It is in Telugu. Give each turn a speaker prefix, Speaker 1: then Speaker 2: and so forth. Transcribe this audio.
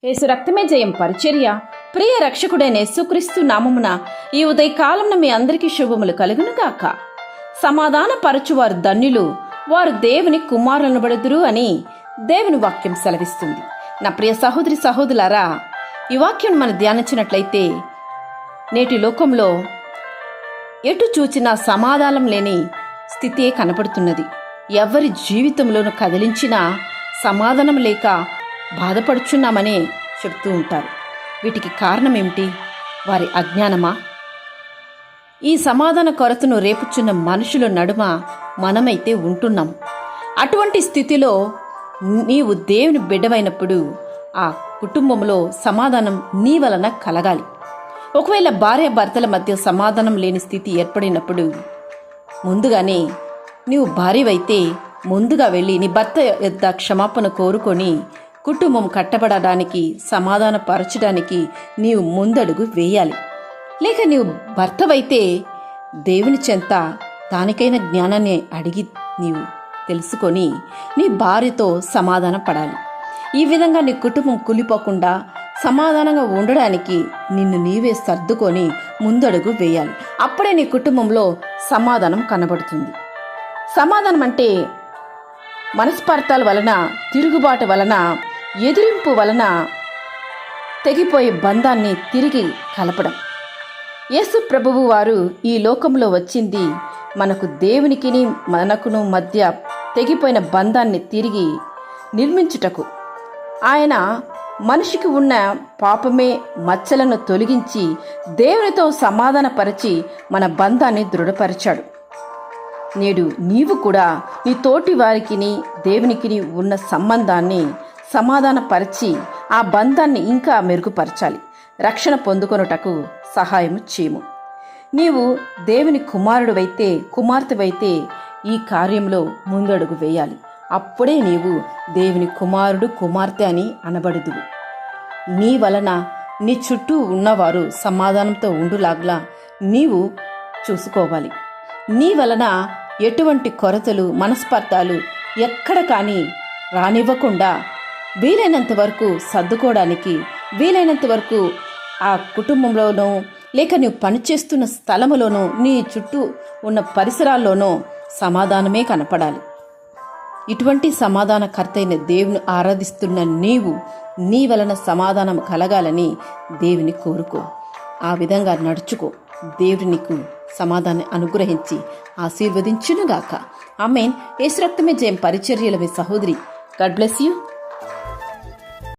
Speaker 1: యేసు రక్తమే జయం పరిచర్య. ప్రియ రక్షకుడైన యేసుక్రీస్తు నామమున ఈ ఉదయకాలంలో మీ అందరికీ శుభములు కలుగునుగాక. సమాధాన పరచువారు ధన్యులు, వారు దేవుని కుమారులనబడుదురు అని దేవుని వాక్యం సెలవిస్తుంది. నా ప్రియ సహోదరి సహోదరులారా, ఈ వాక్యం మనం ధ్యానించినట్లయితే నేటి లోకంలో ఎటు చూచినా సమాధానం లేని స్థితే కనపడుతున్నది. ఎవరి జీవితంలోనూ కదిలించినా సమాధానం లేక బాధపడుచున్నామని చెప్తూ ఉంటారు. వీటికి కారణం ఏమిటి? వారి అజ్ఞానమా? ఈ సమాధాన కొరతను రేపుచున్న మనుషుల నడుమ మనమైతే ఉంటున్నాం. అటువంటి స్థితిలో నీవు దేవుని బిడ్డవైనప్పుడు ఆ కుటుంబంలో సమాధానం నీ వలన కలగాలి. ఒకవేళ భార్య భర్తల మధ్య సమాధానం లేని స్థితి ఏర్పడినప్పుడు ముందుగానే నీవు భార్యవైతే ముందుగా వెళ్ళి నీ భర్త యొద్ద క్షమాపణ కోరుకొని కుటుంబం కట్టబడడానికి సమాధాన పరచడానికి నీవు ముందడుగు వేయాలి. లేక నీవు భర్తవైతే దేవుని చెంత దానికైన జ్ఞానాన్ని అడిగి నీవు తెలుసుకొని నీ భార్యతో సమాధాన పడాలి. ఈ విధంగా నీ కుటుంబం కూలిపోకుండా సమాధానంగా ఉండడానికి నిన్ను నీవే సర్దుకొని ముందడుగు వేయాలి. అప్పుడే నీ కుటుంబంలో సమాధానం కనబడుతుంది. సమాధానం అంటే మనస్పార్థాల వలన, తిరుగుబాటు వలన, ఎదిరింపు వలన తెగిపోయే బంధాన్ని తిరిగి కలపడం. యేసు ప్రభువు వారు ఈ లోకంలో వచ్చింది మనకు దేవునికిని మనకును మధ్య తెగిపోయిన బంధాన్ని తిరిగి నిర్మించుటకు. ఆయన మనిషికి ఉన్న పాపమే మచ్చలను తొలగించి దేవునితో సమాధానపరిచి మన బంధాన్ని దృఢపరిచాడు. నేడు నీవు కూడా నీ తోటి వారికిని దేవునికిని ఉన్న సంబంధాన్ని సమాధానపరిచి ఆ బంధాన్ని ఇంకా మెరుగుపరచాలి. రక్షణ పొందుకొనుటకు సహాయం చేయము. నీవు దేవుని కుమారుడువైతే, కుమార్తెవైతే ఈ కార్యంలో ముందడుగు వేయాలి. అప్పుడే నీవు దేవుని కుమారుడు, కుమార్తె అని అనబడుదువు. నీ వలన నీ చుట్టూ ఉన్నవారు సమాధానంతో ఉండులాగ్లా నీవు చూసుకోవాలి. నీ వలన ఎటువంటి కొరతలు, మనస్పర్ధాలు ఎక్కడ కానీ రానివ్వకుండా వీలైనంత వరకు సర్దుకోవడానికి, వీలైనంత వరకు ఆ కుటుంబంలోనో లేక నువ్వు పనిచేస్తున్న స్థలములోనో నీ చుట్టూ ఉన్న పరిసరాల్లోనో సమాధానమే కనపడాలి. ఇటువంటి సమాధానకర్త అయిన దేవుని ఆరాధిస్తున్న నీవు నీ వలన సమాధానం కలగాలని దేవుని కోరుకో. ఆ విధంగా నడుచుకో. దేవుడు నీకు సమాధానం అనుగ్రహించి ఆశీర్వదించునుగాక. ఆమేన్. యేసు రక్తమే జయం పరిచర్యల మీ సహోదరి. God bless you.